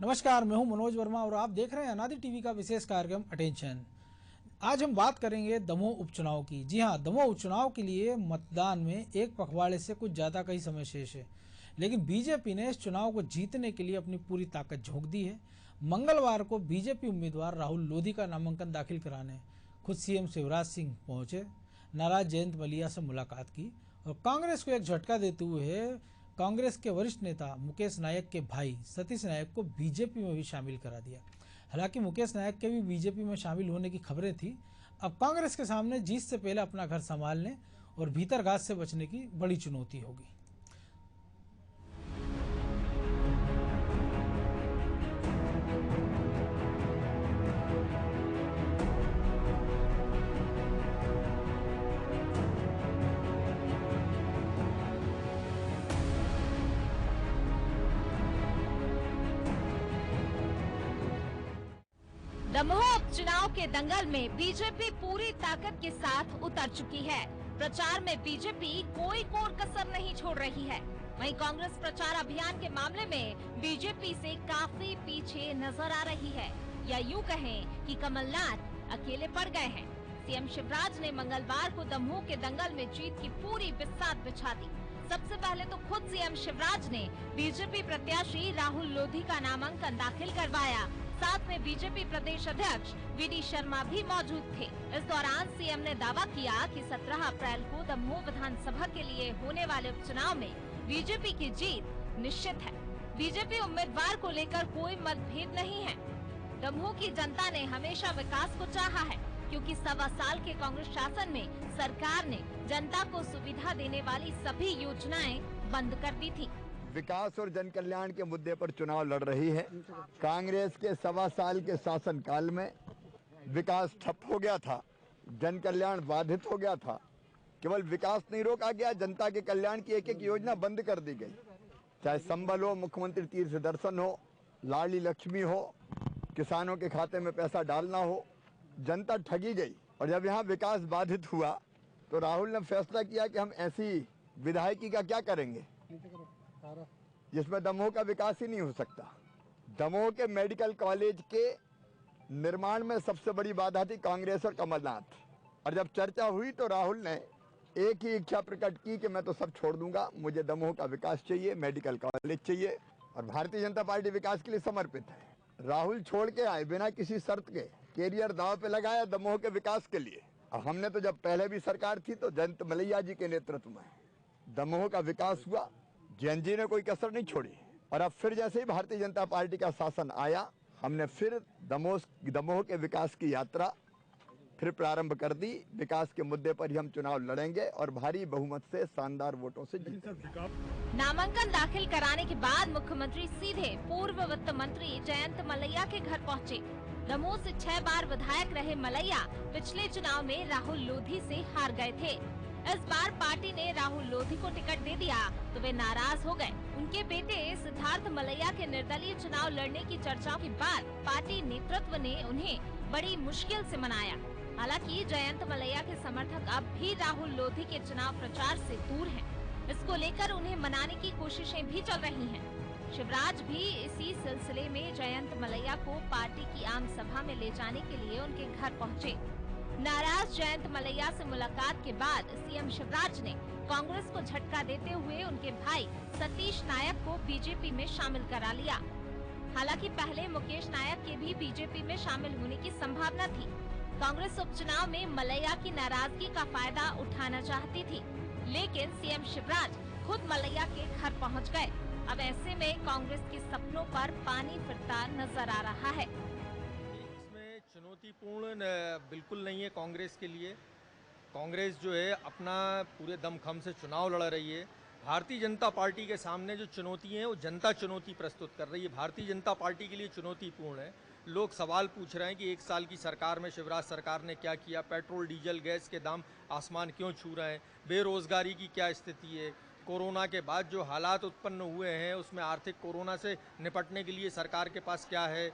नमस्कार, मैं हूं मनोज वर्मा और आप देख रहे हैं अनादि टीवी का विशेष कार्यक्रम अटेंशन। आज हम बात करेंगे दमोह उपचुनाव की। जी हां, दमोह उपचुनाव के लिए मतदान में एक पखवाड़े से कुछ ज़्यादा का ही समय शेष है, लेकिन बीजेपी ने इस चुनाव को जीतने के लिए अपनी पूरी ताकत झोंक दी है। मंगलवार को बीजेपी उम्मीदवार राहुल लोधी का नामांकन दाखिल कराने खुद सीएम शिवराज सिंह पहुंचे, नाराज जयंत मलिया से मुलाकात की और कांग्रेस को एक झटका देते हुए कांग्रेस के वरिष्ठ नेता मुकेश नायक के भाई सतीश नायक को बीजेपी में भी शामिल करा दिया। हालांकि मुकेश नायक के भी बीजेपी में शामिल होने की खबरें थी। अब कांग्रेस के सामने जीत से पहले अपना घर संभालने और भीतर घात से बचने की बड़ी चुनौती होगी। दमोह उपचुनाव के दंगल में बीजेपी पूरी ताकत के साथ उतर चुकी है। प्रचार में बीजेपी कोई कोर कसर नहीं छोड़ रही है। वहीं कांग्रेस प्रचार अभियान के मामले में बीजेपी से काफी पीछे नजर आ रही है, या यूं कहें कि कमलनाथ अकेले पड़ गए हैं। सीएम शिवराज ने मंगलवार को दमोह के दंगल में जीत की पूरी बिसात बिछा दी। सबसे पहले तो खुद सीएम शिवराज ने बीजेपी प्रत्याशी राहुल लोधी का नामांकन दाखिल करवाया। साथ में बीजेपी प्रदेश अध्यक्ष वीडी शर्मा भी मौजूद थे। इस दौरान सीएम ने दावा किया कि 17 अप्रैल को दमोह विधानसभा के लिए होने वाले उपचुनाव में बीजेपी की जीत निश्चित है। बीजेपी उम्मीदवार को लेकर कोई मतभेद नहीं है। दमोह की जनता ने हमेशा विकास को चाहा है, क्योंकि 1.25 साल के कांग्रेस शासन में सरकार ने जनता को सुविधा देने वाली सभी योजनाएं बंद कर दी थी। विकास और जन कल्याण के मुद्दे पर चुनाव लड़ रही है। कांग्रेस के 1.25 साल के शासन काल में विकास ठप हो गया था, जन कल्याण बाधित हो गया था। केवल विकास नहीं रोका गया, जनता के कल्याण की एक एक योजना बंद कर दी गई। चाहे संबल हो, मुख्यमंत्री तीर्थ दर्शन हो, लाडली लक्ष्मी हो, किसानों के खाते में पैसा डालना हो, जनता ठगी गई। और जब यहाँ विकास बाधित हुआ तो राहुल ने फैसला किया कि हम ऐसी विधायकी का क्या करेंगे जिसमें दमोह का विकास ही नहीं हो सकता। दमोह के मेडिकल कॉलेज के निर्माण में सबसे बड़ी बाधा थी कांग्रेस और कमलनाथ। और जब चर्चा हुई तो राहुल ने एक ही इच्छा प्रकट की कि मैं तो सब छोड़ दूंगा, मुझे दमोह का विकास चाहिए, मेडिकल कॉलेज चाहिए। और भारतीय जनता पार्टी विकास के लिए समर्पित है। राहुल छोड़ के आए बिना किसी शर्त के, कैरियर दांव पे लगाया दमोह के विकास के लिए। और हमने तो जब पहले भी सरकार थी तो जयंत मलैया जी के नेतृत्व में दमोह का विकास हुआ। जैन जी ने कोई कसर नहीं छोड़ी। और अब फिर जैसे ही भारतीय जनता पार्टी का शासन आया, हमने फिर दमोह के विकास की यात्रा फिर प्रारंभ कर दी। विकास के मुद्दे पर ही हम चुनाव लड़ेंगे और भारी बहुमत से शानदार वोटों से जीतेंगे। नामांकन दाखिल कराने के बाद मुख्यमंत्री सीधे पूर्व वित्त मंत्री जयंत मलैया के घर पहुंचे। दमोह से 6 बार विधायक रहे मलैया पिछले चुनाव में राहुल लोधी से हार गए थे। इस बार पार्टी ने राहुल लोधी को टिकट दे दिया तो वे नाराज हो गए। उनके बेटे सिद्धार्थ मलैया के निर्दलीय चुनाव लड़ने की चर्चाओं के बाद पार्टी नेतृत्व ने उन्हें बड़ी मुश्किल से मनाया। हालांकि जयंत मलैया के समर्थक अब भी राहुल लोधी के चुनाव प्रचार से दूर हैं। इसको लेकर उन्हें मनाने की कोशिशें भी चल रही हैं। शिवराज भी इसी सिलसिले में जयंत मलैया को पार्टी की आम सभा में ले जाने के लिए उनके घर पहुँचे। नाराज जयंत मलैया से मुलाकात के बाद सीएम शिवराज ने कांग्रेस को झटका देते हुए उनके भाई सतीश नायक को बीजेपी में शामिल करा लिया। हालांकि पहले मुकेश नायक के भी बीजेपी में शामिल होने की संभावना थी। कांग्रेस उपचुनाव में मलैया की नाराजगी का फायदा उठाना चाहती थी, लेकिन सीएम शिवराज खुद मलैया के घर पहुँच गए। अब ऐसे में कांग्रेस के सपनों पर पानी फिरता नजर आ रहा है। चुनौतीपूर्ण बिल्कुल नहीं है कांग्रेस के लिए। कांग्रेस जो है अपना पूरे दमखम से चुनाव लड़ रही है। भारतीय जनता पार्टी के सामने जो चुनौती है वो जनता चुनौती प्रस्तुत कर रही है। भारतीय जनता पार्टी के लिए चुनौतीपूर्ण है। लोग सवाल पूछ रहे हैं कि 1 साल की सरकार में शिवराज सरकार ने क्या किया, पेट्रोल डीजल गैस के दाम आसमान क्यों छू रहे हैं, बेरोजगारी की क्या स्थिति है, कोरोना के बाद जो हालात उत्पन्न हुए हैं उसमें आर्थिक कोरोना से निपटने के लिए सरकार के पास क्या है,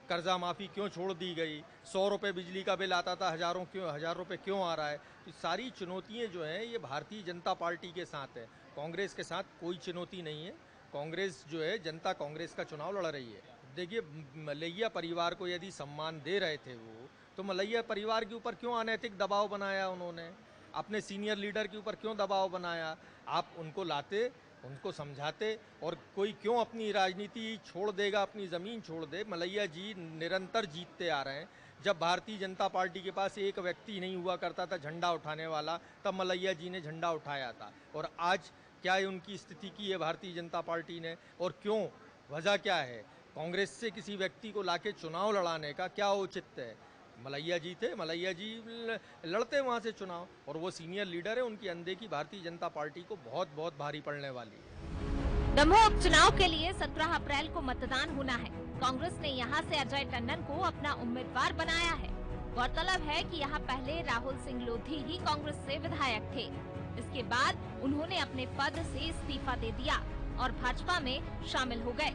कर्जा माफ़ी क्यों छोड़ दी गई, 100 रुपये बिजली का बिल आता था, 1000 रुपये क्यों आ रहा है। तो सारी चुनौतियाँ जो हैं ये भारतीय जनता पार्टी के साथ है, कांग्रेस के साथ कोई चुनौती नहीं है। कांग्रेस जो है जनता कांग्रेस का चुनाव लड़ रही है। देखिए, मलैया परिवार को यदि सम्मान दे रहे थे वो, तो मलैया परिवार के ऊपर क्यों अनैतिक दबाव बनाया उन्होंने? अपने सीनियर लीडर के ऊपर क्यों दबाव बनाया? आप उनको लाते, उनको समझाते, और कोई क्यों अपनी राजनीति छोड़ देगा, अपनी ज़मीन छोड़ दे? मलैया जी निरंतर जीतते आ रहे हैं। जब भारतीय जनता पार्टी के पास एक व्यक्ति नहीं हुआ करता था झंडा उठाने वाला, तब मलैया जी ने झंडा उठाया था। और आज क्या उनकी स्थिति की है भारतीय जनता पार्टी ने, और क्यों? वजह क्या है? कांग्रेस से किसी व्यक्ति को लाके चुनाव लड़ाने का क्या औचित्य है? मलैया जी थे, मलैया जी लड़ते वहाँ से चुनाव, और वो सीनियर लीडर है। उनकी अनदेखी भारतीय जनता पार्टी को बहुत बहुत भारी पड़ने वाली है। दमोह उपचुनाव के लिए 17 अप्रैल को मतदान होना है। कांग्रेस ने यहां से अजय टंडन को अपना उम्मीदवार बनाया है। गौरतलब है कि यहां पहले राहुल सिंह लोधी ही कांग्रेस से विधायक थे। इसके बाद उन्होंने अपने पद से इस्तीफा दे दिया और भाजपा में शामिल हो गए।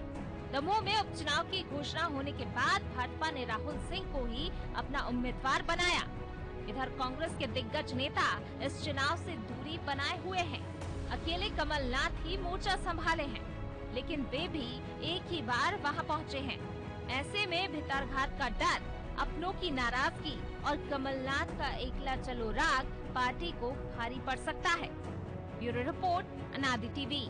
दमोह में उपचुनाव की घोषणा होने के बाद भाजपा ने राहुल सिंह को ही अपना उम्मीदवार बनाया। इधर कांग्रेस के दिग्गज नेता इस चुनाव से दूरी बनाए हुए हैं। अकेले कमलनाथ ही मोर्चा संभाले हैं, लेकिन वे भी एक ही बार वहां पहुंचे हैं। ऐसे में भितरघात का डर, अपनों की नाराजगी और कमलनाथ का एकला चलो राग पार्टी को भारी पड़ सकता है। ब्यूरो रिपोर्ट, अनादि टीवी।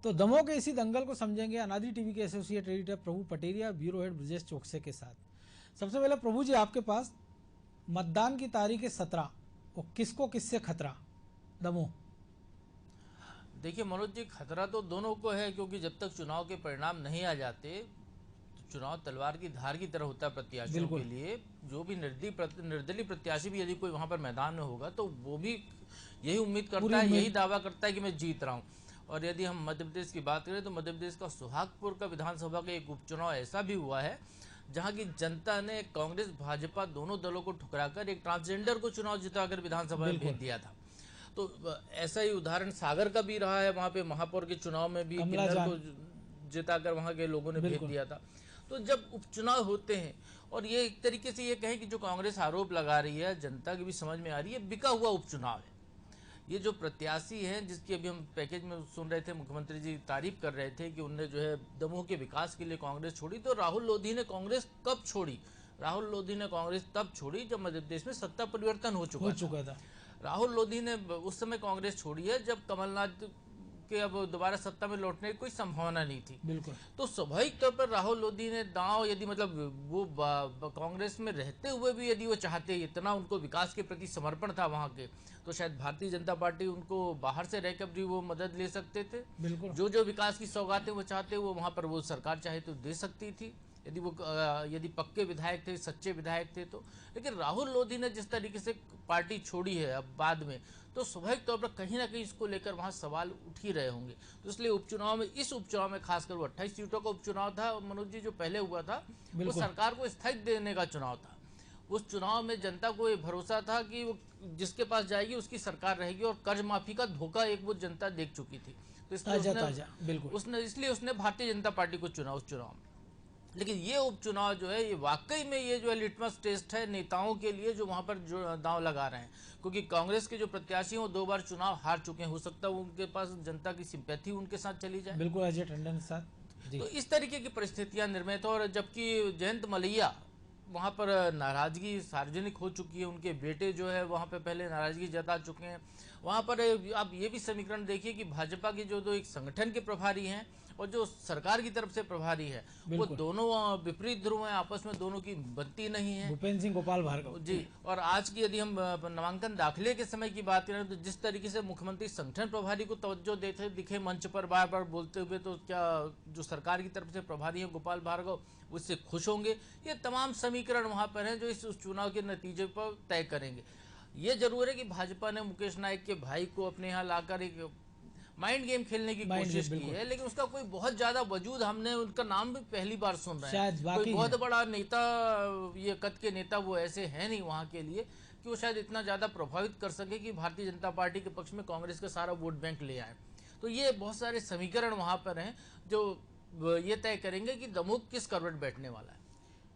तो दमोह के इसी दंगल को समझेंगे अनादि टीवी के एसोसिएट एडिटर प्रभु पटेरिया, ब्यूरो हेड ब्रजेश चौकसे के साथ। सबसे पहले प्रभु जी, आपके पास मतदान की तारीख है 17, और किसको किससे खतरा दमोह? देखिए मनोज जी, खतरा तो दोनों को है, क्योंकि जब तक चुनाव के परिणाम नहीं आ जाते तो चुनाव तलवार की धार की तरह होता है प्रत्याशियों के लिए। जो भी निर्दलीय प्रत्याशी भी यदि कोई वहां पर मैदान में होगा तो वो भी यही उम्मीद करता है, यही दावा करता है कि मैं जीत रहा हूँ। और यदि हम मध्य प्रदेश की बात करें तो मध्य प्रदेश का सुहागपुर का विधानसभा का एक उपचुनाव ऐसा भी हुआ है जहां की जनता ने कांग्रेस भाजपा दोनों दलों को ठुकराकर एक ट्रांसजेंडर को चुनाव जिताकर विधानसभा में भेज दिया था। तो ऐसा ही उदाहरण सागर का भी रहा है। वहां पे महापौर के चुनाव में भी किन्नर को जिताकर वहां के लोगों ने भेज दिया था। तो जब उपचुनाव होते हैं, और ये एक तरीके से ये कहें कि जो कांग्रेस आरोप लगा रही है, जनता की भी समझ में आ रही है, बिका हुआ उपचुनाव है। ये जो प्रत्याशी हैं, जिसकी अभी हम पैकेज में सुन रहे थे, मुख्यमंत्री जी तारीफ कर रहे थे कि उनने जो है दमोह के विकास के लिए कांग्रेस छोड़ी। तो राहुल लोधी ने कांग्रेस कब छोड़ी? राहुल लोधी ने कांग्रेस तब छोड़ी जब मध्य प्रदेश में सत्ता परिवर्तन हो चुका था। राहुल लोधी ने उस समय कांग्रेस छोड़ी है जब कमलनाथ के अब दोबारा सत्ता में लौटने की कोई संभावना नहीं थी। बिल्कुल। तो स्वाभाविक तौर पर राहुल लोधी ने दांव, यदि मतलब वो कांग्रेस में रहते हुए भी यदि वो चाहते, इतना उनको विकास के प्रति समर्पण था वहां के, तो शायद भारतीय जनता पार्टी उनको बाहर से रहकर भी वो मदद ले सकते थे। बिल्कुल। जो विकास की सौगातें वो चाहते वो वहां पर वो सरकार चाहे तो दे सकती थी, यदि पक्के विधायक थे, सच्चे विधायक थे तो। लेकिन राहुल लोधी ने जिस तरीके से पार्टी छोड़ी है अब बाद में, तो स्वाभाविक तौर पर कहीं ना कहीं इसको लेकर वहां सवाल उठ ही रहे होंगे। तो इसलिए उपचुनाव में, इस उपचुनाव में खासकर वो 28 सीटों का उपचुनाव था मनोज जी, जो पहले हुआ था वो सरकार को स्थायित्व देने का चुनाव था। उस चुनाव में जनता को ये भरोसा था कि वो जिसके पास जाएगी उसकी सरकार रहेगी, और कर्ज माफी का धोखा एक वो जनता देख चुकी थी। तो इसलिए उसने भारतीय जनता पार्टी को चुना उस चुनाव में। लेकिन ये उपचुनाव जो है, ये वाकई में ये जो है लिटमस टेस्ट है नेताओं के लिए, जो वहां पर जो दांव लगा रहे हैं। क्योंकि कांग्रेस के जो प्रत्याशी हैं वो 2 बार चुनाव हार चुके हैं, हो सकता है उनके पास जनता की सिंपैथी उनके साथ चली जाए। बिल्कुल, अजय टंडन के साथ। तो इस तरीके की परिस्थितियां निर्मित, और जबकि जयंत मलैया वहां पर नाराजगी सार्वजनिक हो चुकी है, उनके बेटे जो है वहां पे पहले नाराजगी जता चुके हैं। वहां पर आप ये भी समीकरण देखिए कि भाजपा की जो एक संगठन के प्रभारी हैं और जो सरकार की तरफ से प्रभारी है, वो दोनों विपरीत ध्रुव हैं, आपस में दोनों की बनती नहीं है। भूपेंद्र सिंह गोपाल भार्गव जी। और आज की यदि हम नामांकन दाखिले के समय की बात करें तो जिस तरीके से मुख्यमंत्री संगठन प्रभारी को तवज्जो देते दिखे मंच पर बार बार बोलते हुए, तो क्या जो सरकार की तरफ से प्रभारी है गोपाल भार्गव उससे खुश होंगे? ये तमाम समीकरण वहां पर हैं जो इस चुनाव के नतीजे पर तय करेंगे। ये जरूर है कि भाजपा ने मुकेश नायक के भाई को अपने यहाँ लाकर एक माइंड गेम खेलने की कोशिश की है, लेकिन उसका कोई बहुत ज्यादा वजूद, हमने उनका नाम भी पहली बार सुन रहे हैं। कोई बहुत बड़ा नेता, ये कद के नेता वो ऐसे है नहीं वहां के लिए। कि वो शायद इतना ज़्यादा प्रभावित कर सके कि भारतीय जनता पार्टी के पक्ष में कांग्रेस का सारा वोट बैंक ले आए। तो ये बहुत सारे समीकरण वहाँ पर हैं जो ये तय करेंगे कि दमोह किस करवट बैठने वाला है।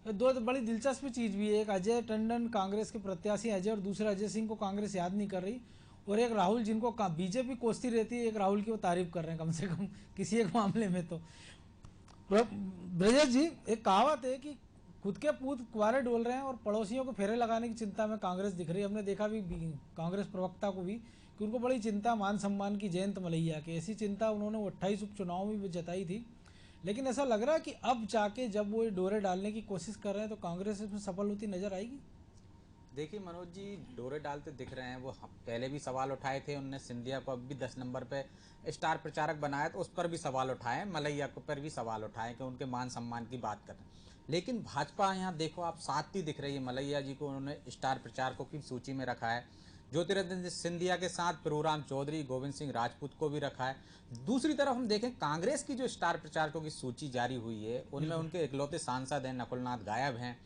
दो बड़ी दिलचस्प चीज़ भी है, एक अजय टंडन कांग्रेस के प्रत्याशी अजय और दूसरा अजय सिंह को कांग्रेस याद नहीं कर रही, और एक राहुल जिनको बीजेपी कोसती रहती है, एक राहुल की वो तारीफ कर रहे हैं कम से कम किसी एक मामले में। तो ब्रजेश जी, एक कहावत है कि खुद के पूत कुंवारे डोल रहे हैं और पड़ोसियों को फेरे लगाने की चिंता में कांग्रेस दिख रही है। हमने देखा भी कांग्रेस प्रवक्ता को भी कि उनको बड़ी चिंता मान सम्मान की जयंत मलैया की, ऐसी चिंता उन्होंने 28 उपचुनाव में भी जताई थी। लेकिन ऐसा लग रहा है कि अब जाके जब वो डोरे डालने की कोशिश कर रहे हैं तो कांग्रेस इसमें सफल होती नजर आएगी। देखिए मनोज जी, डोरे डालते दिख रहे हैं। वो पहले भी सवाल उठाए थे, उनने सिंधिया को अब भी 10 नंबर पे स्टार प्रचारक बनाया तो उस पर भी सवाल उठाए, मलैया को पर भी सवाल उठाए कि उनके मान सम्मान की बात करें। लेकिन भाजपा यहाँ देखो आप साथ ही दिख रही है। मलैया जी को उन्होंने स्टार प्रचारकों की सूची में रखा है, ज्योतिरादित्य सिंधिया के साथ प्रभुराम चौधरी, गोविंद सिंह राजपूत को भी रखा है। दूसरी तरफ हम देखें कांग्रेस की जो स्टार प्रचारकों की सूची जारी हुई है उनमें उनके इकलौते सांसद हैं नकुलनाथ गायब हैं,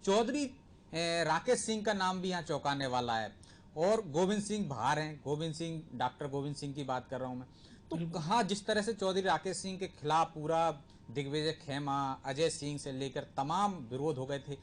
चौधरी राकेश सिंह का नाम भी यहाँ चौंकाने वाला है, और गोविंद सिंह बाहर हैं। गोविंद सिंह, डॉक्टर गोविंद सिंह की बात कर रहा हूँ मैं। तो कहाँ जिस तरह से चौधरी राकेश सिंह के खिलाफ पूरा दिग्विजय खेमा, अजय सिंह से लेकर तमाम विरोध हो गए थे,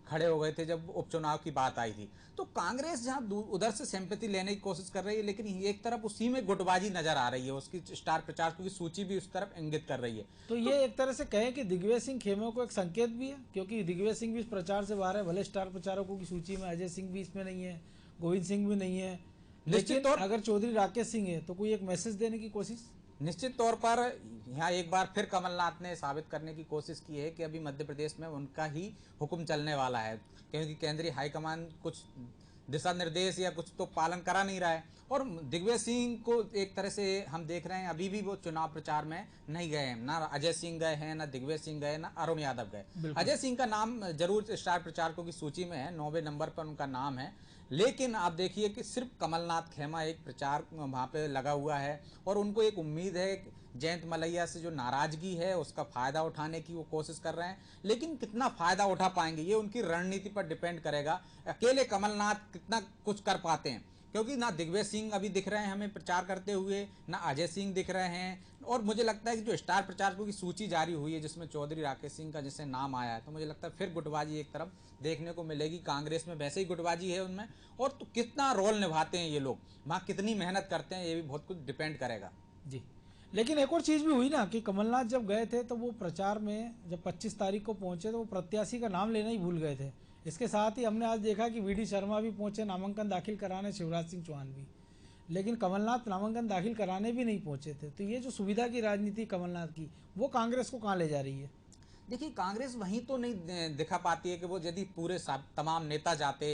खड़े हो गए थे जब उपचुनाव की बात आई थी। तो कांग्रेस जहां उधर से सिंपैथी लेने की कोशिश कर रही है, लेकिन एक तरफ उसी में गुटबाजी नजर आ रही है, उसकी स्टार प्रचारकों की सूची भी उस तरफ इंगित कर रही है। तो ये एक तरह से कहें कि दिग्विजय सिंह खेमे को एक संकेत भी है, क्योंकि दिग्विजय सिंह भी इस प्रचार से बाहर है। भले स्टार प्रचारकों की सूची में अजय सिंह भी इसमें नहीं है, गोविंद सिंह भी नहीं है, लेकिन अगर चौधरी राकेश सिंह है तो कोई एक मैसेज देने की कोशिश निश्चित तौर पर यहाँ एक बार फिर कमलनाथ ने साबित करने की कोशिश की है कि अभी मध्य प्रदेश में उनका ही हुक्म चलने वाला है, क्योंकि केंद्रीय हाईकमान कुछ दिशा निर्देश या कुछ तो पालन करा नहीं रहा है। और दिग्विजय सिंह को एक तरह से हम देख रहे हैं अभी भी वो चुनाव प्रचार में नहीं गए हैं, ना अजय सिंह गए हैं, ना दिग्विजय सिंह गए, ना अरुण यादव गए। अजय सिंह का नाम जरूर स्टार प्रचारकों की सूची में है, 9वें नंबर पर उनका नाम है, लेकिन आप देखिए कि सिर्फ कमलनाथ खेमा एक प्रचार वहाँ पे लगा हुआ है, और उनको एक उम्मीद है जयंत मलैया से जो नाराजगी है उसका फायदा उठाने की वो कोशिश कर रहे हैं। लेकिन कितना फायदा उठा पाएंगे ये उनकी रणनीति पर डिपेंड करेगा, अकेले कमलनाथ कितना कुछ कर पाते हैं, क्योंकि ना दिग्विजय सिंह अभी दिख रहे हैं हमें प्रचार करते हुए, ना अजय सिंह दिख रहे हैं। और मुझे लगता है कि जो स्टार प्रचारकों की सूची जारी हुई है जिसमें चौधरी राकेश सिंह का जैसे नाम आया है, तो मुझे लगता है फिर गुटबाजी एक तरफ देखने को मिलेगी। कांग्रेस में वैसे ही गुटबाजी है उनमें, और तो कितना रोल निभाते हैं ये लोग, वहाँ कितनी मेहनत करते हैं, ये भी बहुत कुछ डिपेंड करेगा जी। लेकिन एक और चीज़ भी हुई ना कि कमलनाथ जब गए थे तो वो प्रचार में जब 25 तारीख को पहुंचे तो वो प्रत्याशी का नाम लेना ही भूल गए थे। इसके साथ ही हमने आज देखा कि वीडी शर्मा भी पहुंचे नामांकन दाखिल कराने, शिवराज सिंह चौहान भी, लेकिन कमलनाथ नामांकन दाखिल कराने भी नहीं पहुंचे थे। तो ये जो सुविधा की राजनीति कमलनाथ की, वो कांग्रेस को कहाँ ले जा रही है? देखिए कांग्रेस वहीं तो नहीं दिखा पाती है कि वो यदि पूरे तमाम नेता जाते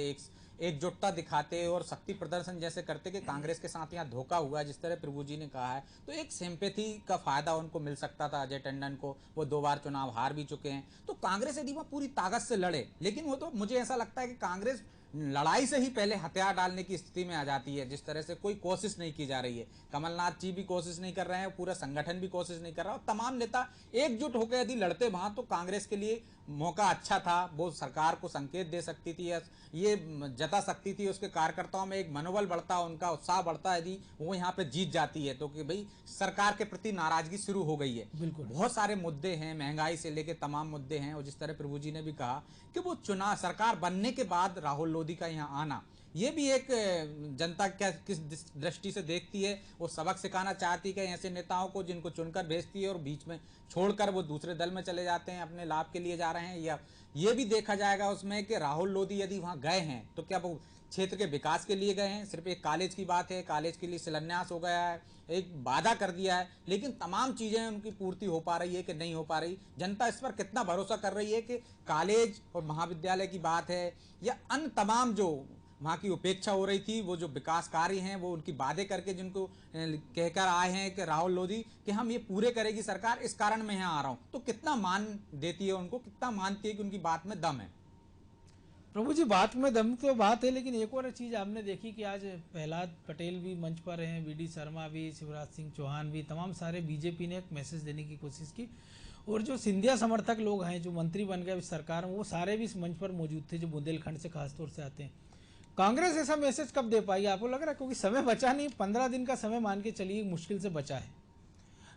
एकजुटता दिखाते और शक्ति प्रदर्शन जैसे करते कि कांग्रेस के साथ यहाँ धोखा हुआ है जिस तरह प्रभु जी ने कहा है, तो एक सिंपैथी का फायदा उनको मिल सकता था। अजय टंडन को, वो 2 बार चुनाव हार भी चुके हैं, तो कांग्रेस यदि वह पूरी ताकत से लड़े, लेकिन वो तो मुझे ऐसा लगता है कि कांग्रेस लड़ाई से ही पहले हथियार डालने की स्थिति में आ जाती है। जिस तरह से कोई कोशिश नहीं की जा रही है, कमलनाथ जी भी कोशिश नहीं कर रहे हैं, पूरा संगठन भी कोशिश नहीं कर रहा, और तमाम नेता एकजुट होकर यदि लड़ते वहां तो कांग्रेस के लिए मौका अच्छा था। वो सरकार को संकेत दे सकती थी, ये जता सकती थी, उसके कार्यकर्ताओं में एक मनोबल बढ़ता, उनका उत्साह बढ़ता यदि वो यहाँ पे जीत जाती है, तो कि भाई सरकार के प्रति नाराजगी शुरू हो गई है। बिल्कुल, बहुत सारे मुद्दे हैं, महंगाई से लेकर तमाम मुद्दे हैं, और जिस तरह प्रभु जी ने भी कहा कि वो चुनाव सरकार बनने के बाद राहुल लोधी का यहाँ आना, ये भी एक जनता क्या किस दृष्टि से देखती है। वो सबक सिखाना चाहती है कि ऐसे नेताओं को जिनको चुनकर भेजती है और बीच में छोड़कर वो दूसरे दल में चले जाते हैं, अपने लाभ के लिए जा रहे हैं, या ये भी देखा जाएगा उसमें कि राहुल लोधी यदि वहाँ गए हैं तो क्या वो क्षेत्र के विकास के लिए गए हैं। सिर्फ एक कॉलेज की बात है, कॉलेज के लिए शिलान्यास हो गया है, एक वादा कर दिया है, लेकिन तमाम चीज़ें उनकी पूर्ति हो पा रही है कि नहीं हो पा रही, जनता इस पर कितना भरोसा कर रही है कि कॉलेज और महाविद्यालय की बात है या अन्य तमाम जो वहाँ की उपेक्षा हो रही थी, वो जो विकास कार्य हैं वो उनकी वादे करके जिनको कहकर आए हैं कि राहुल लोधी कि हम ये पूरे करेगी सरकार, इस कारण मैं यहाँ आ रहा हूँ, तो कितना मान देती है उनको, कितना मानती है कि उनकी बात में दम है। प्रभु जी, बात में दम तो बात है, लेकिन एक और चीज़ आपने देखी कि आज प्रहलाद पटेल भी मंच पर हैं, वीडी शर्मा भी, शिवराज सिंह चौहान भी, तमाम सारे बीजेपी ने एक मैसेज देने की कोशिश की, और जो सिंधिया समर्थक लोग हैं जो मंत्री बन गए सरकार में, वो सारे भी इस मंच पर मौजूद थे, जो बुंदेलखंड से खासतौर से आते हैं। कांग्रेस ऐसा मैसेज कब दे पाएगी आपको लग रहा है? क्योंकि समय बचा नहीं, 15 दिन का समय मान के चलिए मुश्किल से बचा है।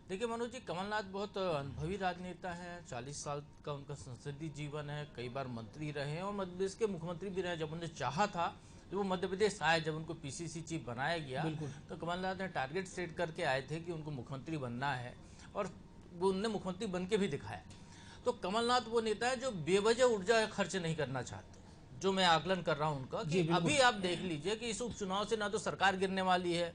देखिए मनोज जी, कमलनाथ बहुत अनुभवी राजनेता हैं, 40 साल का उनका संसदीय जीवन है, कई बार मंत्री रहे हैं और मध्य प्रदेश के मुख्यमंत्री भी रहे। जब उन्हें चाहा था, जब वो मध्य प्रदेश आए, जब उनको पीसीसी चीफ बनाया गया, तो कमलनाथ ने टारगेट सेट करके आए थे कि उनको मुख्यमंत्री बनना है और वो उनने मुख्यमंत्री बन के भी दिखाया। तो कमलनाथ वो नेता है जो बेवजह ऊर्जा खर्च नहीं करना चाहते, जो मैं आकलन कर रहा हूँ उनका कि अभी आप देख लीजिए कि इस उपचुनाव से ना तो सरकार गिरने वाली है,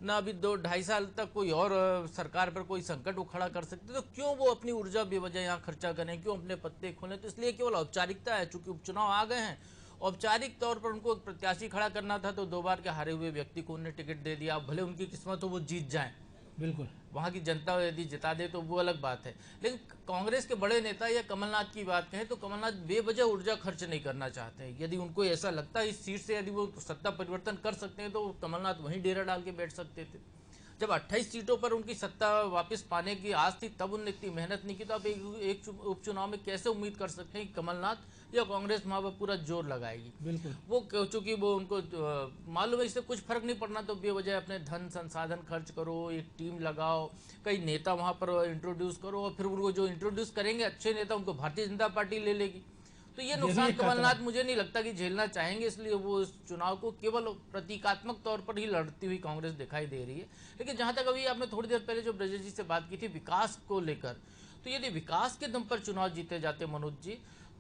ना अभी 2-2.5 साल तक कोई और सरकार पर कोई संकट वो खड़ा कर सकते, तो क्यों वो अपनी ऊर्जा बेवजह यहाँ खर्चा करें, क्यों अपने पत्ते खोलें? तो इसलिए केवल औपचारिकता है, चूंकि उपचुनाव आ गए हैं, औपचारिक तौर पर उनको एक प्रत्याशी खड़ा करना था, तो 2 बार के हारे हुए व्यक्ति को उन्हें टिकट दे दिया। भले उनकी किस्मत हो वो जीत जाएं, बिल्कुल वहाँ की जनता यदि जिता दे तो वो अलग बात है। लेकिन कांग्रेस के बड़े नेता या कमलनाथ की बात कहें तो कमलनाथ बेवजह ऊर्जा खर्च नहीं करना चाहते हैं। यदि उनको ऐसा लगता है इस सीट से यदि वो सत्ता परिवर्तन कर सकते हैं तो कमलनाथ वहीं डेरा डाल के बैठ सकते थे। जब 28 सीटों पर उनकी सत्ता वापस पाने की आस थी, तब उन्होंने इतनी मेहनत नहीं की, तो आप एक उपचुनाव में कैसे उम्मीद कर सकते हैं कि कमलनाथ या कांग्रेस वहाँ पर पूरा जोर लगाएगी? बिल्कुल वो चूंकि वो उनको मालूम है इससे कुछ फर्क नहीं पड़ना, तो बेवजह अपने धन संसाधन खर्च करो, एक टीम लगाओ, कई नेता वहाँ पर इंट्रोड्यूस करो और फिर उनको जो इंट्रोड्यूस करेंगे अच्छे नेता उनको भारतीय जनता पार्टी ले लेगी। तो ये नुकसान कमलनाथ मुझे नहीं लगता कि झेलना चाहेंगे, इसलिए वो इस चुनाव को केवल प्रतीकात्मक तौर पर ही लड़ती हुई कांग्रेस दिखाई दे रही है। लेकिन जहां तक अभी आपने थोड़ी देर पहले जो ब्रजेश जी से बात की थी विकास को लेकर, तो यदि विकास के दम पर चुनाव जीते जाते मनोज जी,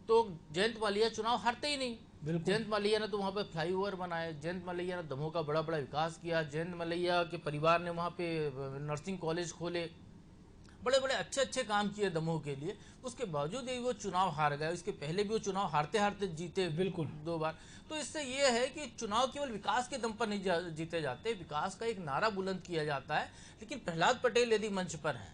तो जयंत मालिया चुनाव हारते ही नहीं। जयंत मालिया ने तो वहाँ पे फ्लाईओवर बनाए, जयंत मालिया ने दमोह का बड़ा बड़ा विकास किया, जयंत मालिया के परिवार ने वहाँ पे नर्सिंग कॉलेज खोले, बड़े बड़े अच्छे अच्छे काम किए दमोह के लिए। उसके बावजूद ही वो चुनाव हार गए। इसके पहले भी वो चुनाव हारते हारते जीते बिल्कुल 2 बार। तो इससे ये है कि चुनाव केवल विकास के दम पर नहीं जीते जाते, विकास का एक नारा बुलंद किया जाता है। लेकिन प्रहलाद पटेल यदि मंच पर हैं,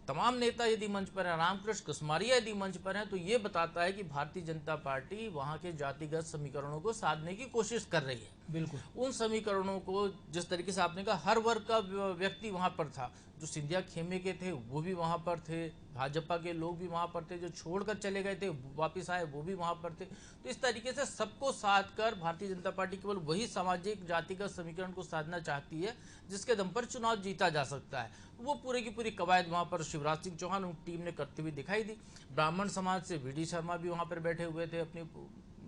तमाम नेता यदि मंच पर हैं, रामकृष्ण कुसमारिया यदि मंच पर हैं, तो ये बताता है कि भारतीय जनता पार्टी वहाँ के जातिगत समीकरणों को साधने की कोशिश कर रही है। बिल्कुल उन समीकरणों को जिस तरीके से आपने कहा, हर वर्ग का व्यक्ति वहाँ पर था, जो सिंधिया खेमे के थे वो भी वहाँ पर थे, भाजपा के लोग भी वहाँ पर थे, जो छोड़कर चले गए थे वापस आए वो भी वहाँ पर थे। तो इस तरीके से सबको साध कर भारतीय जनता पार्टी केवल वही सामाजिक जातिगत समीकरण को साधना चाहती है जिसके दम पर चुनाव जीता जा सकता है। वो पूरी की पूरी कवायद वहाँ पर शिवराज सिंह चौहान उनकी टीम ने करते हुए दिखाई दी। ब्राह्मण समाज से वी डी शर्मा भी वहाँ पर बैठे हुए थे अपने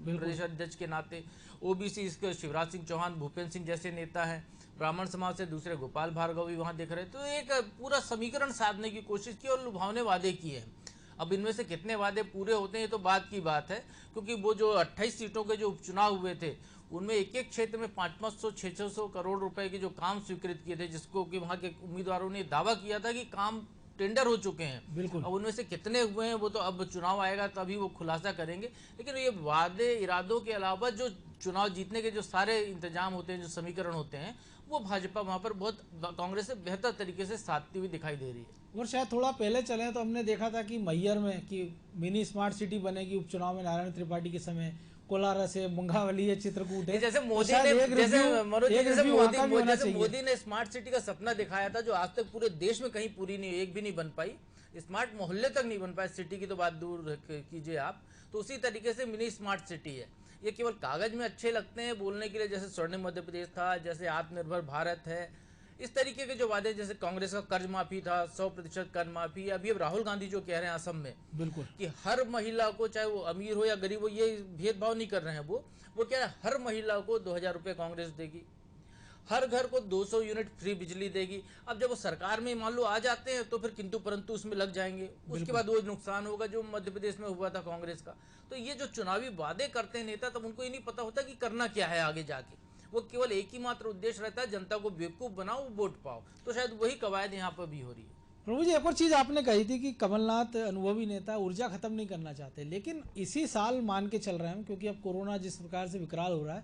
प्रदेश अध्यक्ष के नाते, ओबीसी इसके शिवराज सिंह चौहान, भूपेंद्र सिंह जैसे नेता हैं, ब्राह्मण समाज से दूसरे गोपाल भार्गव भी वहाँ दिख रहे। तो एक पूरा समीकरण साधने की कोशिश की और लुभावने वादे किए हैं। अब इनमें से कितने वादे पूरे होते हैं ये तो बात की बात है, क्योंकि वो जो 28 सीटों के जो उपचुनाव हुए थे उनमें एक एक क्षेत्र में 500-600 करोड़ रुपए के जो काम स्वीकृत किए थे, जिसको कि वहाँ के उम्मीदवारों ने दावा किया था कि काम टेंडर हो चुके हैं। बिल्कुल अब उनमें से कितने हुए हैं वो तो अब चुनाव आएगा तभी वो खुलासा करेंगे। लेकिन ये वादे इरादों के अलावा जो चुनाव जीतने के जो सारे इंतजाम होते हैं, जो समीकरण होते हैं, वो भाजपा वहाँ पर बहुत कांग्रेस से बेहतर तरीके से साधती हुई दिखाई दे रही है। और शायद थोड़ा पहले चले तो हमने देखा था कि मैहर में कि मिनी स्मार्ट सिटी बनेगी उपचुनाव में, नारायण त्रिपाठी के समय कोलार से मुंगावली है, चित्रकूट है। जैसे मोदी ने स्मार्ट सिटी का सपना दिखाया था जो आज तक पूरे देश में कहीं पूरी नहीं, एक भी नहीं बन पाई, स्मार्ट मोहल्ले तक नहीं बन पाए, सिटी की तो बात दूर कीजिए आप। तो उसी तरीके से मिनी स्मार्ट सिटी है। ये केवल कागज में अच्छे लगते हैं बोलने के लिए, जैसे स्वर्णिम मध्य प्रदेश था, जैसे आत्मनिर्भर भारत है, इस तरीके के जो वादे, जैसे कांग्रेस का कर्ज माफी था, 100% कर्ज माफी। अभी अब राहुल गांधी जो कह रहे हैं असम में बिल्कुल कि हर महिला को, चाहे वो अमीर हो या गरीब हो, ये भेदभाव नहीं कर रहे हैं। वो कह रहे हैं हर महिला को 2000 रुपये कांग्रेस देगी, हर घर को 200 यूनिट फ्री बिजली देगी। अब जब वो सरकार में मान लो आ जाते हैं तो फिर किंतु परंतु उसमें लग जाएंगे, उसके बाद वो नुकसान होगा जो मध्य प्रदेश में हुआ था कांग्रेस का। तो ये जो चुनावी वादे करते हैं नेता, तब उनको ये नहीं पता होता कि करना क्या है आगे जाके। वो केवल एक ही मात्र उद्देश्य रहता है, जनता को बेवकूफ बनाओ, वोट पाओ। तो शायद वही कवायद यहाँ पर भी हो रही है। प्रभु जी, एक और चीज़ आपने कही थी कि कमलनाथ अनुभवी नेता, ऊर्जा खत्म नहीं करना चाहते, लेकिन इसी साल मान के चल रहे हैं क्योंकि अब कोरोना जिस प्रकार से विकराल हो रहा है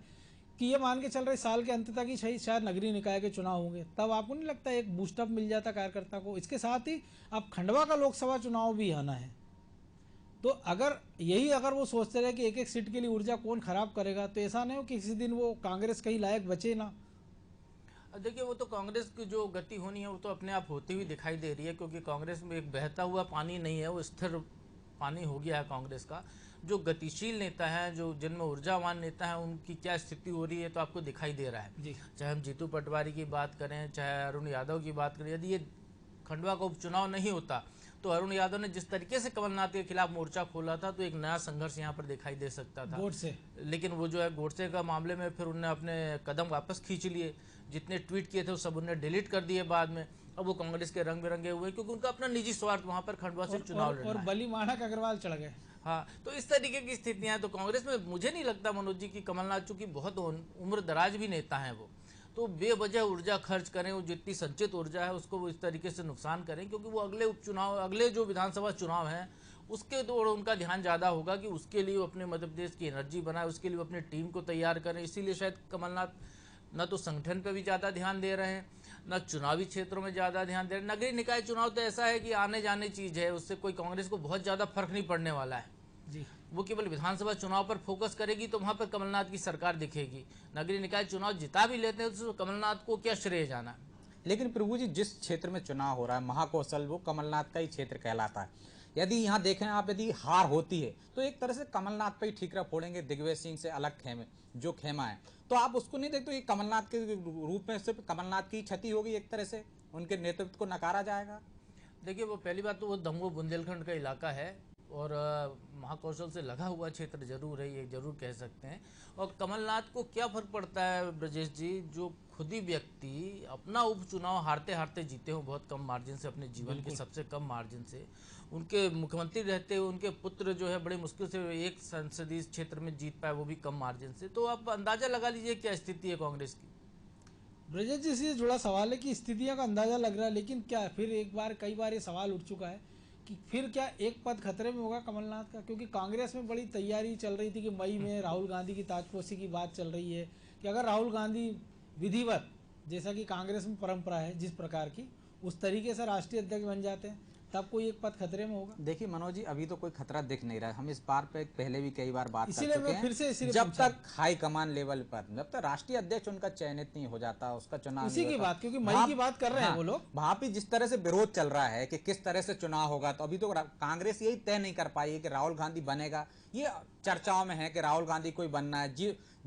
कि ये मान के चल रहे साल के अंत तक ही शायद नगरीय निकाय के चुनाव होंगे, तब आपको नहीं लगता एक बूस्टअप मिल जाता कार्यकर्ता को? इसके साथ ही अब खंडवा का लोकसभा चुनाव भी आना है, तो अगर वो सोचते रहे कि एक एक सीट के लिए ऊर्जा कौन खराब करेगा, तो ऐसा नहीं हो कि किसी दिन वो कांग्रेस कहीं लायक बचे ना। देखिए, वो तो कांग्रेस की जो गति होनी है वो तो अपने आप होती हुई दिखाई दे रही है, क्योंकि कांग्रेस में एक बहता हुआ पानी नहीं है, वो स्थिर पानी हो गया है कांग्रेस का। जो गतिशील नेता हैं, जो जिनमें ऊर्जावान नेता हैं, उनकी क्या स्थिति हो रही है तो आपको दिखाई दे रहा है। चाहे हम जीतू पटवारी की बात करें, चाहे अरुण यादव की बात करें, यदि ये खंडवा का उपचुनाव नहीं होता तो अरुण यादव ने जिस तरीके से कमलनाथ के खिलाफ मोर्चा खोला था तो एक नया संघर्ष यहाँ पर दिखाई दे सकता था। गोडसे, लेकिन वो जो है गोडसे का मामले में फिर उन्होंने अपने कदम वापस खींच लिए। जितने ट्वीट किए थे वो सब उन्होंने डिलीट कर दिए बाद में। अब वो कांग्रेस के रंग बिरंगे हुए क्योंकि उनका अपना निजी स्वार्थ वहां पर खंडवा से चुनाव लड़ना और है। बली माणक अग्रवाल चढ़ गए। हाँ, तो इस तरीके की स्थितियां हैं। तो कांग्रेस में मुझे नहीं लगता मनोज जी की कमलनाथ चूंकि बहुत उम्र दराज भी नेता हैं वो, तो बेवजह ऊर्जा खर्च करें, वो जितनी संचित ऊर्जा है उसको वो इस तरीके से नुकसान करें, क्योंकि वो अगले उपचुनाव, अगले जो विधानसभा चुनाव हैं उसके तो उनका ध्यान ज़्यादा होगा कि उसके लिए वो अपने मध्य प्रदेश की एनर्जी बनाए, उसके लिए वो अपनी टीम को तैयार करें। इसीलिए शायद कमलनाथ न तो संगठन पर भी ज़्यादा ध्यान दे रहे हैं, न चुनावी क्षेत्रों में ज़्यादा ध्यान दे रहे हैं। नगरीय निकाय चुनाव तो ऐसा है कि आने जाने चीज़ है, उससे कोई कांग्रेस को बहुत ज़्यादा फर्क नहीं पड़ने वाला है जी। वो केवल विधानसभा चुनाव पर फोकस करेगी तो वहां पर कमलनाथ की सरकार दिखेगी। नगरीय निकाय चुनाव जिता भी लेते हैं तो कमलनाथ को क्या श्रेय जाना। लेकिन प्रभु जी, जिस क्षेत्र में चुनाव हो रहा है महाकौशल, वो कमलनाथ का ही क्षेत्र कहलाता है। यदि यहाँ देखें आप, यदि हार होती है तो एक तरह से कमलनाथ पे ही ठीकरा फोड़ेंगे, दिग्विजय सिंह से अलग खेमे जो खेमा है, तो आप उसको नहीं देखते ये कमलनाथ के रूप में सिर्फ कमलनाथ की क्षति होगी, एक तरह से उनके नेतृत्व को नकारा जाएगा। देखिए, वो पहली बात तो वो दमोह बुंदेलखंड का इलाका है और महाकौशल से लगा हुआ क्षेत्र जरूर है, ये जरूर कह सकते हैं। और कमलनाथ को क्या फर्क पड़ता है ब्रजेश जी, जो खुद ही व्यक्ति अपना उपचुनाव हारते हारते जीते हो बहुत कम मार्जिन से, अपने जीवन के सबसे कम मार्जिन से। उनके मुख्यमंत्री रहते हुए उनके पुत्र जो है बड़े मुश्किल से एक संसदीय क्षेत्र में जीत पाए, वो भी कम मार्जिन से। तो आप अंदाजा लगा लीजिए क्या स्थिति है कांग्रेस की। ब्रजेश जी से जुड़ा सवाल है कि स्थितियों का अंदाजा लग रहा है, लेकिन क्या फिर एक बार, कई बार ये सवाल उठ चुका है कि फिर क्या एक पद खतरे में होगा कमलनाथ का, क्योंकि कांग्रेस में बड़ी तैयारी चल रही थी कि मई में राहुल गांधी की ताजपोशी की बात चल रही है कि अगर राहुल गांधी विधिवत, जैसा कि कांग्रेस में परंपरा है जिस प्रकार की, उस तरीके से राष्ट्रीय अध्यक्ष बन जाते हैं तब कोई एक पद खतरे में होगा। देखिए मनोज जी, अभी तो कोई खतरा दिख नहीं रहा है। हम इस बार पे पहले भी कई बार बात कर इसीलिए चुके मैं फिर से हैं, इसीलिए जब पूछा। तक हाई कमान लेवल पर, जब तक राष्ट्रीय अध्यक्ष उनका चयनित नहीं हो जाता, उसका चुनाव इसी नहीं की होता, बात, क्योंकि मई वहाँ- की बात कर रहे हैं वो लोग। वहां पे जिस तरह से विरोध चल रहा है कि किस तरह से चुनाव होगा, तो अभी तो कांग्रेस यही तय नहीं कर पाई है कि राहुल गांधी बनेगा। ये चर्चाओं में है कि राहुल गांधी कोई बनना है।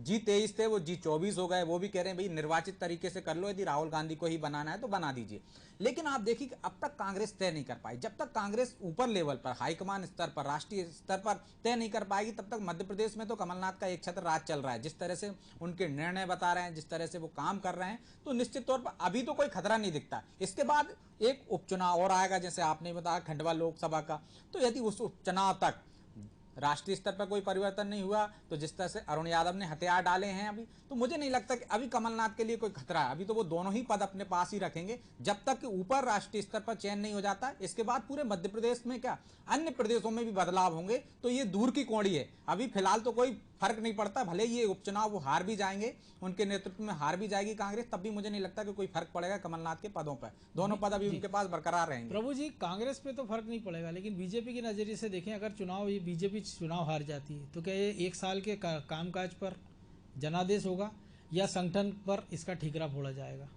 G23 थे, वो G24 हो गए। वो भी कह रहे हैं भाई निर्वाचित तरीके से कर लो, यदि राहुल गांधी को ही बनाना है तो बना दीजिए। लेकिन आप देखिए कि अब तक कांग्रेस तय नहीं कर पाई। जब तक कांग्रेस ऊपर लेवल पर, हाईकमान स्तर पर, राष्ट्रीय स्तर पर तय नहीं कर पाएगी, तब तक मध्य प्रदेश में तो कमलनाथ का एक छत्र राज चल रहा है। जिस तरह से उनके निर्णय बता रहे हैं, जिस तरह से वो काम कर रहे हैं, तो निश्चित तौर पर अभी तो कोई खतरा नहीं दिखता। इसके बाद एक उपचुनाव और आएगा, जैसे आपने बताया खंडवा लोकसभा का। तो यदि उस उपचुनाव तक राष्ट्रीय स्तर पर कोई परिवर्तन नहीं हुआ, तो जिस तरह से अरुण यादव ने हथियार डाले हैं अभी, तो मुझे नहीं लगता कि अभी कमलनाथ के लिए कोई खतरा है। अभी तो वो दोनों ही पद अपने पास ही रखेंगे जब तक कि ऊपर राष्ट्रीय स्तर पर चयन नहीं हो जाता। इसके बाद पूरे मध्य प्रदेश में क्या अन्य प्रदेशों में भी बदलाव होंगे, तो ये दूर की कौड़ी है। अभी फिलहाल तो कोई फर्क नहीं पड़ता, भले ये उपचुनाव वो हार भी जाएंगे, उनके नेतृत्व में हार भी जाएगी कांग्रेस, तब भी मुझे नहीं लगता कि कोई फर्क पड़ेगा कमलनाथ के पदों पर। दोनों पद अभी उनके पास बरकरार रहेंगे। प्रभु जी, कांग्रेस पे तो फर्क नहीं पड़ेगा, लेकिन बीजेपी के नजरिए से देखें, अगर चुनाव, ये बीजेपी चुनाव हार जाती है तो क्या ये एक साल के कामकाज पर जनादेश होगा या संगठन पर इसका ठीकरा फोड़ा जाएगा?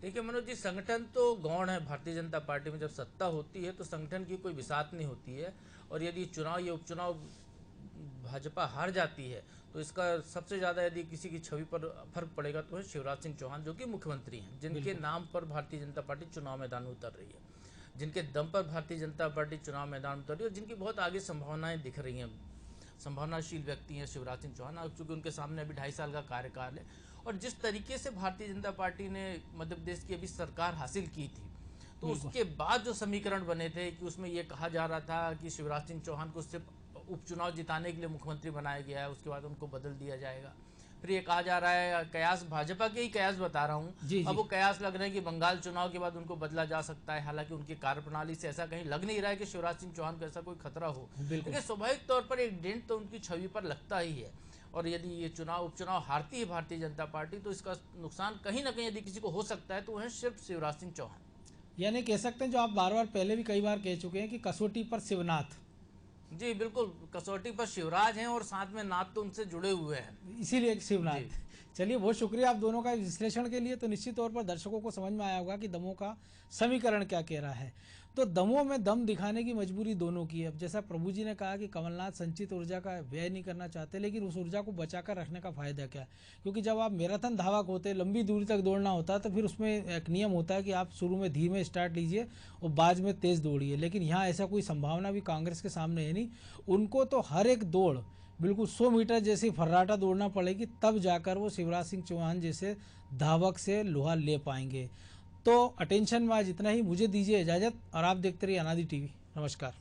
देखिए मनोज जी, संगठन तो गौण है। भारतीय जनता पार्टी में जब सत्ता होती है तो संगठन की कोई बिसात नहीं होती है। और यदि चुनाव, ये उपचुनाव भाजपा हार जाती है तो इसका सबसे ज़्यादा यदि किसी की छवि पर फर्क पड़ेगा तो है शिवराज सिंह चौहान, जो कि मुख्यमंत्री हैं, जिनके नाम पर भारतीय जनता पार्टी चुनाव मैदान में उतर रही है, जिनके दम पर भारतीय जनता पार्टी चुनाव मैदान में उतर रही है और जिनकी बहुत आगे संभावनाएं दिख रही हैं। संभावनाशील व्यक्ति हैं शिवराज सिंह चौहान, चूँकि उनके सामने अभी 2.5 साल का कार्यकाल है। और जिस तरीके से भारतीय जनता पार्टी ने मध्य प्रदेश की अभी सरकार हासिल की थी, तो उसके बाद जो समीकरण बने थे कि उसमें ये कहा जा रहा था कि शिवराज सिंह चौहान को सिर्फ उपचुनाव जिताने के लिए मुख्यमंत्री बनाया गया है, उसके बाद उनको बदल दिया जाएगा। फिर ये कहा जा रहा है, कयास, भाजपा के ही कयास बता रहा हूँ, अब वो कयास लग रहे हैं कि बंगाल चुनाव के बाद उनको बदला जा सकता है। हालांकि उनकी कार्यप्रणाली से ऐसा कहीं लग नहीं रहा है कि शिवराज सिंह चौहान को ऐसा कोई खतरा हो, लेकिन स्वाभाविक तौर पर एक डेंट तो उनकी छवि पर लगता ही है। और यदि ये उपचुनाव हारती है भारतीय जनता पार्टी, तो इसका नुकसान कहीं ना कहीं यदि किसी को हो सकता है तो वह है सिर्फ शिवराज सिंह चौहान। यानी कह सकते हैं, जो आप बार बार पहले भी कई बार कह चुके हैं, कि कसौटी पर शिवनाथ। जी बिल्कुल, कसौटी पर शिवराज हैं और साथ में नाथ तो उनसे जुड़े हुए हैं, इसीलिए शिवनाथ। चलिए, बहुत शुक्रिया आप दोनों का विश्लेषण के लिए। तो निश्चित तौर पर दर्शकों को समझ में आया होगा कि दमोह का समीकरण क्या कह रहा है। तो दमोह में दम दिखाने की मजबूरी दोनों की है। अब जैसा प्रभु जी ने कहा कि कमलनाथ संचित ऊर्जा का व्यय नहीं करना चाहते, लेकिन उस ऊर्जा को बचाकर रखने का फायदा क्या है? क्योंकि जब आप मैराथन धावक होते, लंबी दूरी तक दौड़ना होता है, तो फिर उसमें एक नियम होता है कि आप शुरू में धीमे स्टार्ट लीजिए और बाद में तेज दौड़िए। लेकिन यहाँ ऐसा कोई संभावना भी कांग्रेस के सामने है नहीं। उनको तो हर एक दौड़ बिल्कुल 100 मीटर जैसी फर्राटा दौड़ना पड़ेगी, तब जाकर वो शिवराज सिंह चौहान जैसे धावक से लोहा ले पाएंगे। तो अटेंशन में आज इतना ही। मुझे दीजिए इजाज़त और आप देखते रहिए अनादि टीवी। नमस्कार।